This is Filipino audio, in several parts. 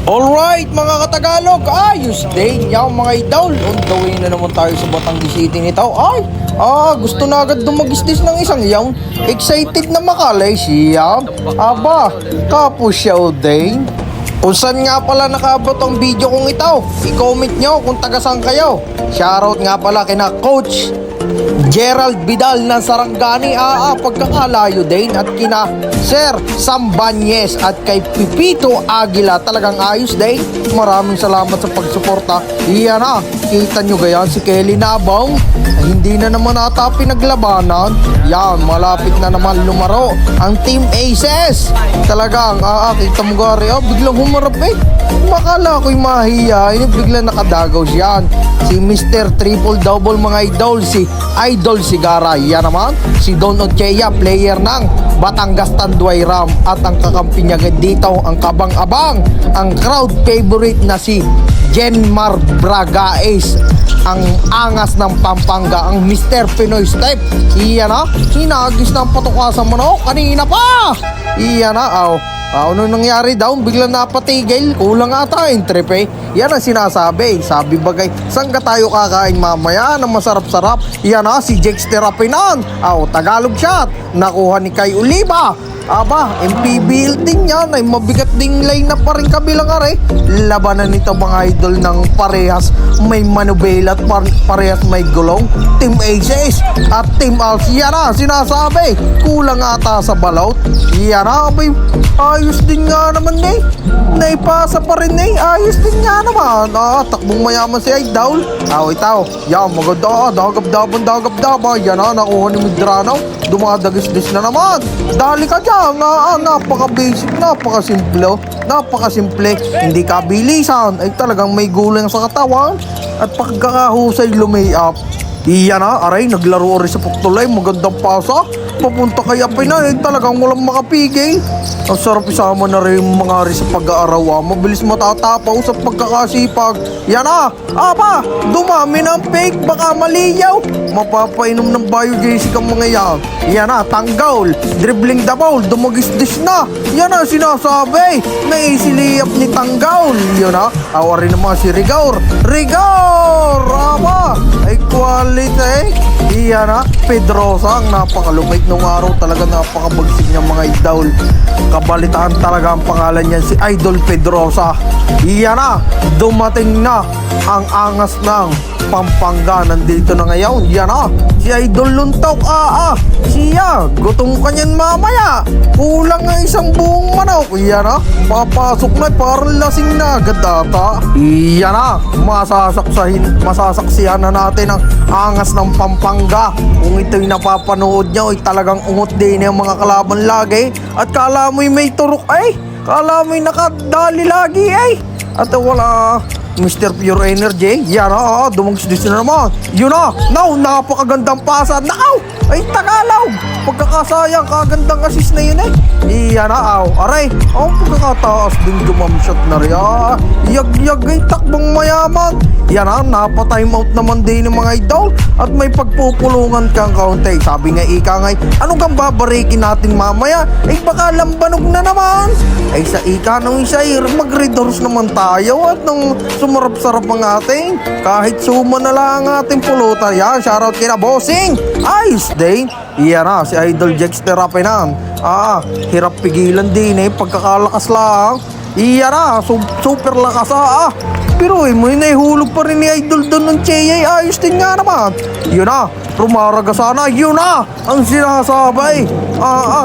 Alright mga katagalog, ayos din yan mga idol. On the way na naman tayo sa Batangas City nito. Gusto na agad dumagistis ng isang yawn. Excited na makalay siya. Aba, kapos siya din. Kung saan nga pala nakabot ang video kong ito, i-comment nyo kung taga-saan kayo. Shoutout nga pala kina Coach Gerald Vidal ng Sarangani, pagkakalayo din, at kina Sir Sam Banyes at kay Pipito Aguila. Talagang ayos din. Maraming salamat sa pagsuporta. Iyan na, kita nyo gayan si Kelly Nabong, hindi na naman ata pinaglabanan. Yan, malapit na naman lumaro ang Team Aces. Talagang kita mo gari, biglang humarap makala ko'y mahiya, biglang nakadagaw siyan. Si Mr. Triple Double mga idol, si Idol Sigara. Yan naman si Don Ochea, player ng Batangas Tanduay Ram, at ang kakampi niya dito ang kabang-abang, ang crowd favorite na si Jenmar Bragaes, ang angas ng Pampanga, ang Mr. Pinoy Step. Iyan na, hinagis ng patukasan manok kanina pa. Iyan na, ano nangyari daw? Biglang napatigil. Kulang ata yung trip Yan ang sinasabi. Sabi bagay, saan ka tayo kakain mamaya na masarap-sarap? Yan na, si Jex Terapinan. Tagalog shot. Nakuha ni Kay Oliva. MPBL din yan. Ay mabigat ding line na pa rin kabilang are. Labanan nito mga idol ng parehas may manubela at parehas may gulong. Team Aces at Team Alps. Yan na, sinasabi. Kulang ata sa balot. Yan na, ayos din nga naman naipasa pa rin ayos din nga naman. Takbong mayaman si Idol. Itaw, yan maganda. Dagab-daba. Yan na, nakuha ni Medrano. Dumadagis-dis na naman. Dali ka dyan. Napaka-basic, napakasimple. Hindi kabilisan. Ay talagang may gulang sa katawan at pagkakahusay lumay-up. Iyan na, aray, naglaro rin sa Puktulay. Magandang pasa. Papunta kay Apina, talagang walang makapigil. Ang sarap isama na rin mga rin sa pag-aaraw. Mabilis matatapaw sa pagkakasipag. Yan na, dumami ng fake, baka maliyaw. Mapapainom ng biogesic ang mga yan. Yan na, tanggol, dribbling the ball, dumagis-dis na. Yan na, sinasabi, naisiliap ni tanggol. Yan na, rin naman si Rigor, ay quality. Iyan na, Pedrosa, ang napakalumig nung araw. Talaga napakabagsig niya mga idol. Kabalitaan talaga ang pangalan niyan, si Idol Pedrosa. Iyan na, dumating na ang angas ng Pampanga. Nandito na ngayon. Yan na, si Idol Luntok. Siya, gutom ka niyan mamaya. Kulang nga isang buong manok. Yan na, papasok na, parang lasing na agad ata. Yan na, masasaksihan na natin ang angas ng Pampanga. Kung ito'y napapanood nyo, talagang ungot din yung mga kalaban lagi. At kala mo'y may turok kala mo'y nakadali lagi at wala. Mr. Pure Energy, yan dumagis na naman. Yun na, napakagandang pasa. Ay Tagalog, pagkakasayang, kagandang assist na yun Iyan na, aray, pagkakataas din dumamshot na rin. Yag takbong mayaman. Yan na, napatime out naman din ng mga idol. At may pagpupulungan kang kaunti. Sabi nga ika anong kang babarikin natin mamaya? Baka lambanog na naman. Sa ika nung isa mag-redors naman tayo. At nung sumarap-sarap ang ating, kahit suma na lang ang ating pulutan. Yan, shoutout kina bossing. Ayos din. Iyan na, si Idol Jex Terapinan. Hirap pigilan din pagkakalakas lang. Iyan na, super lakas pero mo naihulog pa rin ni Idol doon ng Cheyay. Ayos din nga naman. Yun na, rumaraga sana. Yun na, ang sinasabi.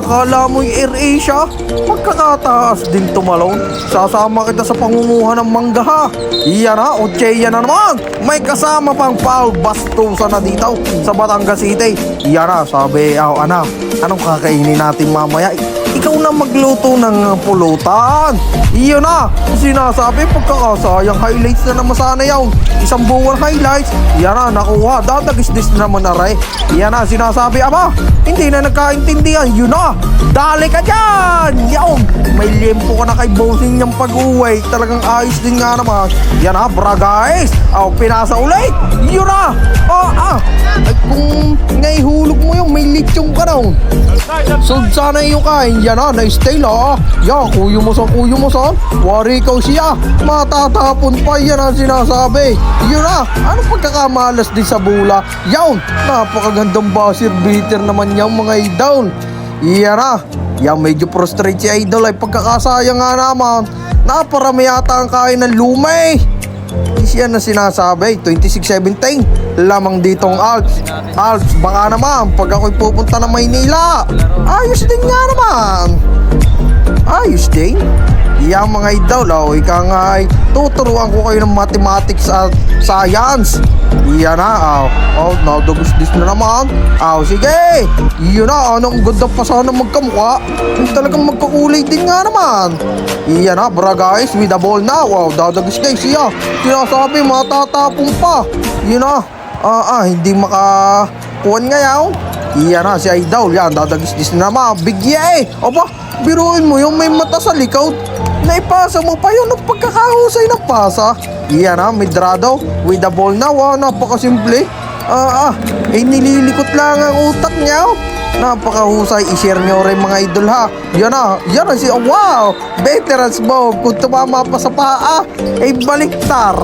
Kala mo'y Air Asia. Magkakataas din tumalon. Sasama kita sa pangunguha ng mangga Iyan na, Cheyay na naman. May kasama pang foul bastusa na dito sa Batangas City. Iyan na, sabi, anong kakainin natin mamaya? Ikaw na magluto ng pulutan. Iyon na, sinasabi, pagkakasayang highlights na naman sana yun. Isang buwan highlights. Yan na, nakuha. Dadagis-dis na naman aray. Yan na, sinasabi, hindi na nagkaintindihan. Yun na, dali ka dyan. Yan, may limpo ka na kay bossing niyang pag-uwi. Talagang ayos din nga naman. Yan na, Bragaes. Pinasa ulit. Yun na. Ay, kung naihulog mo yung may lechong ka daw. So, sana yung kain yan na style Yan, kuyo mo son. Wari ikaw siya. Matatapon pa yan ang sinasabi. Yun na, anong pagkakamalas din sa bola? Yan, napakagandang buzzer beater naman yan mga idol. Yan na. Yan, medyo frustrate si idol ay pagkakasayang nga naman. Naparami yata ang kain ng lumay. Siya na sinasabi, 26-17 lamang ditong Alps. Alps, baka naman pag ako'y pupunta ng Maynila, ayos din nga naman. Ayos din. Yang mga idol, ika nga ay tuturuan ko kayo ng mathematics at science. Iyan na, nadagusdis na naman. Sige, iyan na, anong ganda pa sana magkamukha. Talagang magkakulay din nga naman. Iyan na, bra guys, with the ball na. Wow, dadagis guys, siya. Sinasabi, matatapong pa. Iyan na, hindi makakuhan ngayon. Iyan na, si idol, yan, dadagis na naman. Bigya Aba, biruin mo yung may mata sa likod. Naipasa mo pa yun ng pagkakahusay ng pasa. Iyan na, midrado with the ball na. Wow, napakasimple. Nililikot lang ang utak niya. Napakahusay. I-share nyo rin mga idol ha. Yan na si wow, veterans move. Kung tumama pa sa paa baliktar.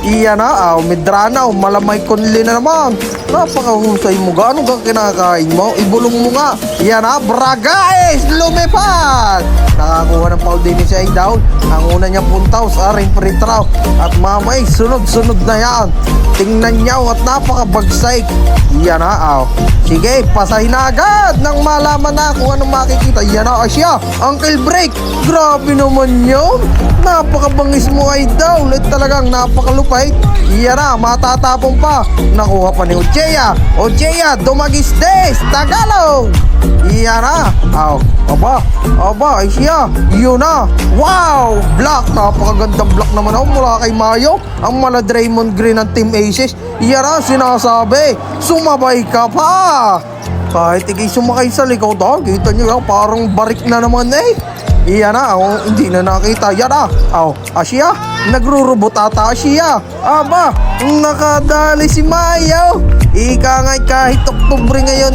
Iyan na, midrana, malamay kunli na naman. Napakahusay mo. Gaano kang kinakain mo? Ibulong mo nga. Iyan na, bra guys, lumipad. Nakakuha ng foul din si Aidaw. Ang una niyang puntaw sa ring free throw. At mamay, sunod-sunod na yan. Tingnan niyo at napakabagsay. Iyan na, sige, pasahin na agad nang malaman na kung anong makikita. Iyan na, siya, ankle break. Grabe naman yun. Napakabangis mo Aidaw. Talagang napakalupay. Iyan na, matatapong pa. Nakuha pa ni Ochea. Ochea, dumagisdes, Tagalog. Iyan na, aba, siya. Yun na, wow, block. Napakagandang block naman mula kay Mayo. Ang mala Draymond Green ng Team Aces. Iyan na, sinasabi, sumabay ka pa. Kahit ikay sumakay sa likod, kita nyo parang barik na naman Iyan na, hindi na nakita. Yan na, siya, nagrurubot ata siya. Aba, nakadali si Mayo. Ika nga'y kahit Oktubre ngayon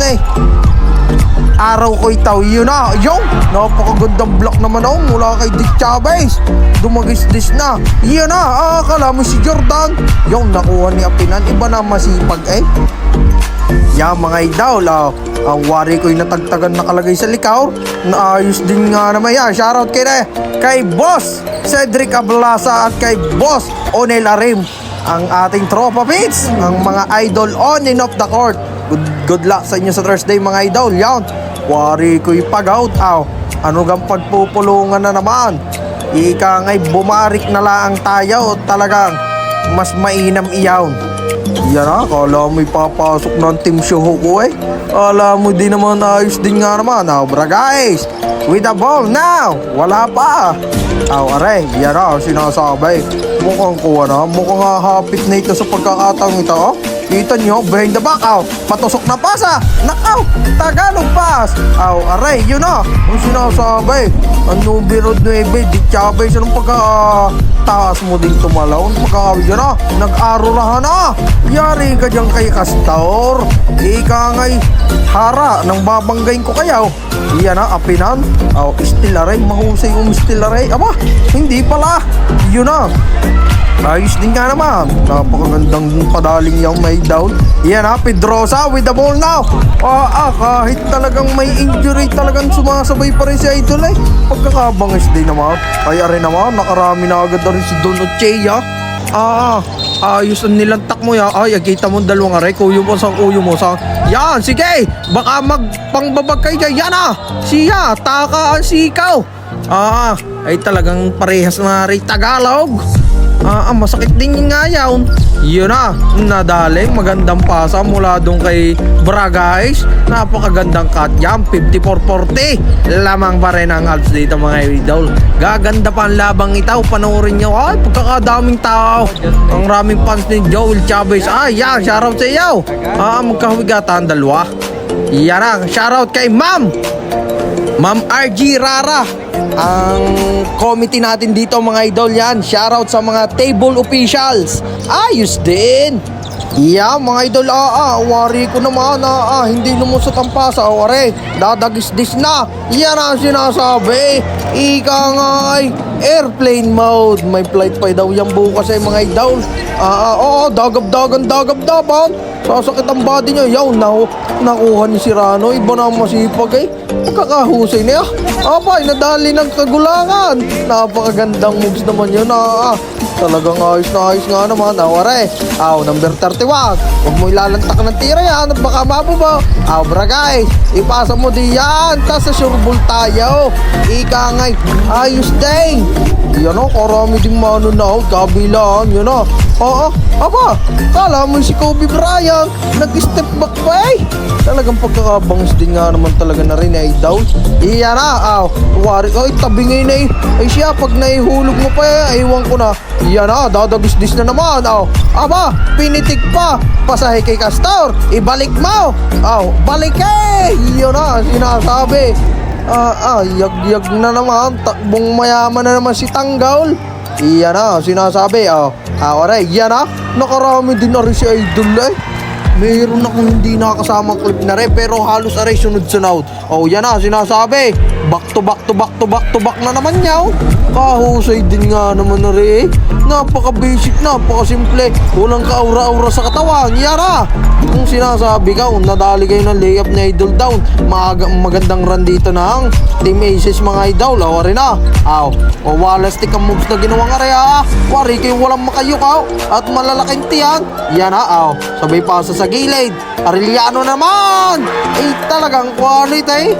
araw ko itaw. Yun na, yung napakagandang block naman mula kay Dick Chavez. Dumagis-dis na. Yun na, akala mo si Jordan. Yung nakuha ni Apinan, iba na masipag Yan mga idol, ang wari ko'y natagtagan nakalagay sa likaw. Naayos din nga naman yan. Shoutout kay Boss Cedric Ablasa at kay Boss Onel Arim, ang ating tropa pits, ang mga idol on and off the court. Good luck sa inyo sa Thursday mga idol. Yan, wari ko'y pag-out. Ano gang pagpupulungan na naman. Ika nga'y bumarik na lang tayo. Talagang mas mainam iyaw. Yan na, kala mo ipapasok ng team show ko Kala mo din naman ayos din nga naman. Bra guys, with the ball now. Wala pa. Aray, yan na, sinasabi. Mukhang kuha na. Mukhang hapit na ito sa pagkakataong ito Kita nyo, behind the back, patusok na pasa. Nakaw, Tagalog pass. Aray, yun na. Ang sinasabi, ang numero 9, Di Chavez, anong pagkataas mo din tumalaw? Ang pagkakawin yun na, nag-arurahan na. Yari ka dyan kay Castor. Ika nga'y hara, nang babanggain ko kayaw. Iyan na, Apinan. Still aray, mahusay still aray. Aba, hindi pala. Yun na. Ayos din nga naman. Napakagandang padaling yung may down. Yan Pedrosa with the ball now. Kahit talagang may injury, talagang sumasabay pa rin si Idol Pagkakabangis din naman. Kaya rin naman, nakarami na agad na rin si Don Ochea. Ayos ang nilantak mo kita mo dalawang aray. Kuyo mo sa. Yan, sige. Baka magpangbabag kayo dyan. Yan siya, taka ang sikaw. Ay talagang parehas na rin Tagalog. Masakit din nga yawn. Yun na, nadali. Magandang pasa mula doon kay Bra guys. Napakagandang cut yan, 54-40. Lamang pa rin ang Alps dito mga idol. Gaganda pa ang labang itaw. Panoorin nyo, pagkakadaming tao. Ang raming fans ni Joel Chavez. Yan, shoutout sa iyo. Magkahawigatan dalawa. Yan na, shoutout kay Ma'am RG Rara, ang committee natin dito mga idol yan. Shoutout sa mga table officials. Ayos din. Yeah, mga idol, wari ko naman, hindi lumusot ang pasa, wari, dadagis-dis na, yan ang sinasabi, ika nga ay, airplane mode, may flight pa daw yan bukas ay mga idol, dagab-dagan, sasakit ang body niya, yaw, nakuha ni Cyrano, iba na masipag eh, pagkakahusay niya, nadali ng kagulangan, napakagandang moves naman yun, talagang ayos na ayos nga naman. Ware. Number 31. Huwag mo ilalantak ng tira yan. Baka mabubaw. Bra guys. Ipasa mo diyan. Tas sa sureball tayo. Ika ngay. Ayos din. Yan o. Karami din manonood. Kabilaan. Yan o. Kala mo si Kobe Bryant. Nag-step back pa eh. Talagang pagkakabangs din nga naman talaga na rin ay daw. Iyan na. Wari. Tabi ngayon eh. Ay siya. Pag naihulog mo pa eh. Iwan ko na. Yan dadagis-dis na naman. Pinitik pa. Pasahe kay Castor. Ibalik mo. Balik eh. Yan na, sinasabi. Yag-yag na naman. Takbong mayaman na naman si Tanggol. Yan na, sinasabi. Aray, yan na. Nakarami din na rin si Idol eh. Mayroon akong hindi nakakasamang clip na rin pero halos aray sunod-sunod. Yan na, sinasabi. Back to back na naman yaw. Kahusay din nga naman na rin eh. Napaka-basic, napaka-simple. Walang ka-aura-aura sa katawan. Yan na. Kung sinasabi ka, nadali kayo ng layup ni Idol down. Magandang run dito ng Team Aces mga Idol. Wari na. Wala stick ang moves na ginawang area. Wari kayo walang makayukaw. At malalaking tiyan. Yan na. Sabay pasa sa gilid. Arellano naman. Talagang quality.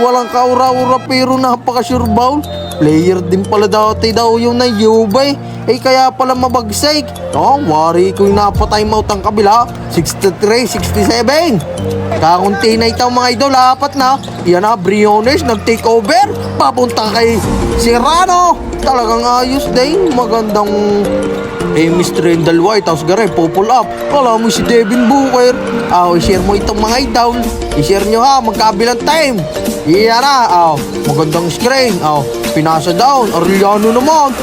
Walang kaura-ura pero napaka-sure ball. Player din pala dati daw yung na-Yubay. Kaya pala mabagsik. Wari ko yung napatime out ang kabila. 63-67. Kakunti na ito mga idol. Apat na. Yan na, Briones nag-take over. Papunta kay Cyrano. Talagang ayos din. Magandang Mr. Rendal White. Tapos gare, pull up. Wala mo si Devin Booker. I-share mo itong mga idol. I-share nyo ha. Magkabilang time. Yan na. Magandang screen. Pinasa down. Arellano naman.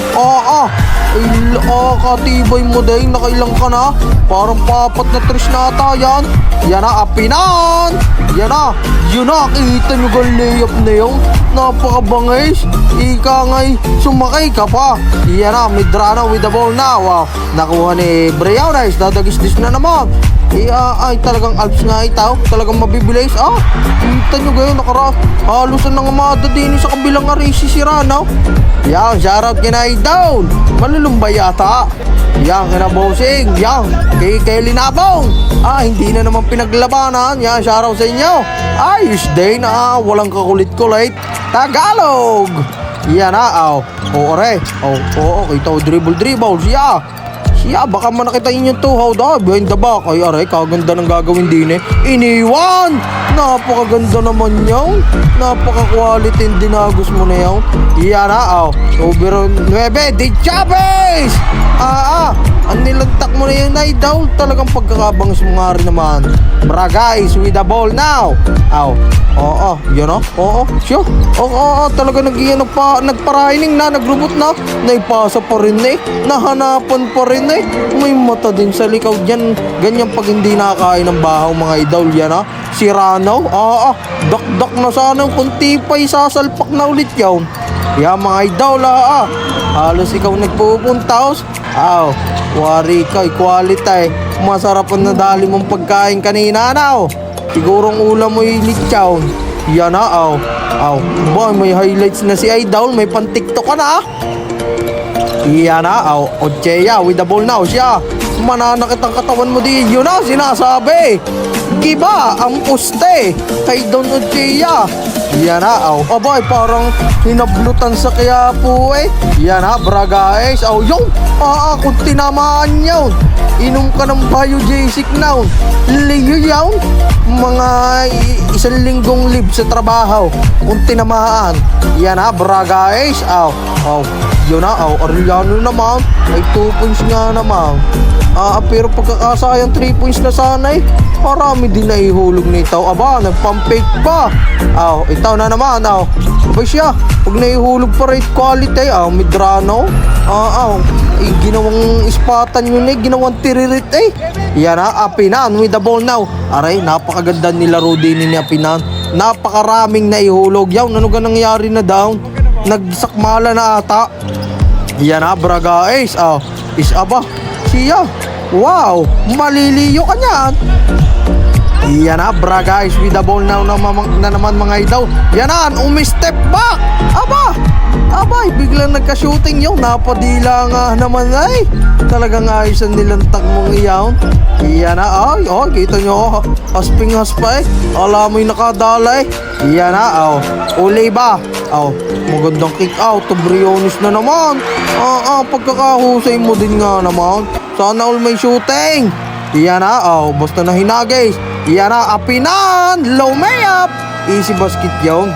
Katibay mo din. Nakailang ka na. Parang papat na trish na ata yan. Yan na. Apinan. Yan na. Yun na. Kita nyo ka layup na yun. Napakabangis. Ika ngay. Sumakay ka pa. Yan na. Medrano with the ball now. Nakuha ni Briones. Dadagis-dis na naman. Talagang Alps nga itaw. Talagang mabibilis. Kita nyo gayon. Halos na ngamada din sa kabilang arisi si Cyrano. Yan. Shoutout kina Idol. Malulumbay yata. Yan. Kina Bossing. Yan. Kay Linabong. Hindi na naman pinaglabanan. Yan. Shoutout sa inyo. Ayos din. Walang kakulit-kulit. Tagalog. Yan na. Ore. Kita dribble. Siya, baka manakitain yung tuhaw behind the back. Aray, kaganda ng gagawin din eh. Iniwan! Napakaganda naman yun. Napaka-quality yung dinagos mo na yun. Yan na, Over 9, De Chavez! Ang nilantak mo na yung Idol. Talagang pagkakabangis mo nga rin naman. Bra guys, with the ball now. Yan o. Siya. Talaga nagparaining na, nagrobot na. Naipasa pa rin eh. Nahanapan pa rin eh. May mata din sa likaw dyan. Ganyan pag hindi nakakain ng bahaw mga Idol. Yan Cyrano. Dak na sana. Kunti pa isasalpak na ulit yun. Yan mga Idol. Halos ikaw nagpupuntaos. Wari ka, quality. Masarap ang nadali mong pagkain kanina na. Sigurong ulam mo yung litsaw. Yan na. May highlights na si Idol. May pan-tiktok ka na. Yan na. Ocheya with the ball now. Siya. Mananakit ang katawan mo di. Yun na, sinasabi. Giba ang poste kay Don Ocheya. Yan na. Parang hinablutan sa kaya po eh. Yan na, bra guys. Yung. Kung tinamaan yun. Inom ka ng biogesic now. Liyo yun. Mga isang linggong live sa trabaho. Kung tinamaan. Yan na, bra guys. Yun na, Arellano naman. Ay 2 points nga naman. Pero pagkakasayang 3 points na sana eh. Marami din na ihulog nito. Nagpam-fake pa. Ito na naman. Siya. Pag naihulog pa rate quality. Medrano. ginawang ispatan yun ginawang tiririt Yan Apinan with the ball now. Aray, napakaganda nilaro din ni Apinan. Napakaraming naihulog. Yaw, ano ka nangyari na down? Nagsakmala na ata. Yan Bragais. Isa ba? Siya. Wow, maliliyo ka niyan. Yan Bragais with the ball now na naman mga idol. Yan umi-step back. Abay, biglang nagka-shooting yung napadila nga naman Talagang ayos ang nilantak mong iyaw. Yan kita nyo, hasping-haspa Alam mo yung nakadala Yan uli ba? Magandang kick out to Briones na naman. Pagkakahusay mo din nga naman. Sana all may shooting. Yan basta na hinagis. Yan Apinan, low mayup. Easy basket yun.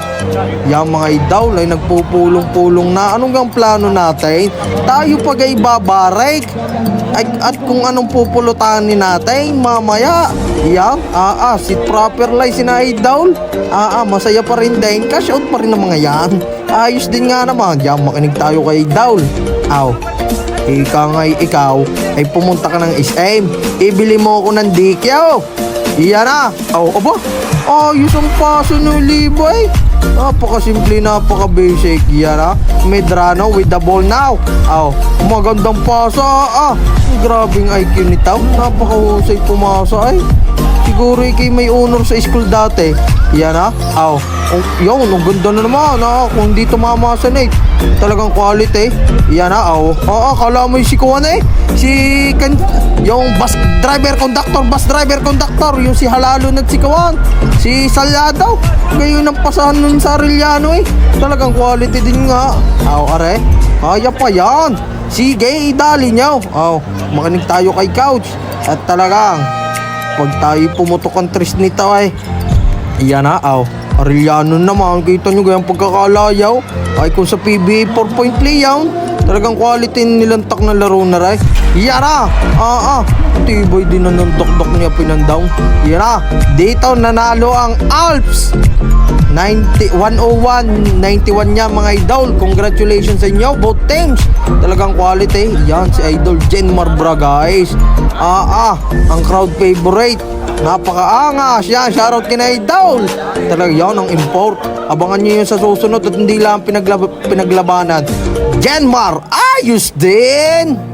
Yan mga idol ay nagpupulong-pulong na. Anong gang plano natin? Tayo pag ay babarek. At kung anong pupulutanin natin mamaya. Yan, sit proper line si na idol. Masaya pa rin din. Cash out pa rin ng mga yan. Ayos din nga naman. Yan, makinig tayo kay idol. Ikaw ay pumunta ka ng SM. Ibili mo ako ng dikyaw. Iyan aba, ayos ang paso ng Libay. Napakasimple, napaka-basic. Yan Medrano with the ball now. Magandang pasa. Grabing IQ ni Tao. Napakahusay pumasa Siguro ikay may honor sa school dati. Yan yun, ang ganda na naman kung di tumama sa net. Talagang quality. Yan akala mo yung si Kuwan yung bus driver conductor, yung si Halalo nagsikawan, si Salyado. Ngayon ang pasahan nun sa Arellano Talagang quality din nga. Are, kaya pa yan. Sige, idali nyo. Makinig tayo kay coach. At talagang pag tayo pumutok ang tres nito yan Arellano naman, kita nyo gayang pagkakalayaw. Kung sa PBA 4-point play yan, talagang quality nilantak na laro na Yan tibay din na ng dokdok niya pinandaw. Yan dito nanalo ang Alps 101-91 niya mga idol. Congratulations sa inyo both teams. Talagang quality. Yan si idol Jenmar Bragais. Ang crowd favorite. Napakaangas yan. Shoutout kina idol. Talagang yan ang import. Abangan nyo yun sa susunod at hindi lang pinaglabanan. Jenmar ayos din.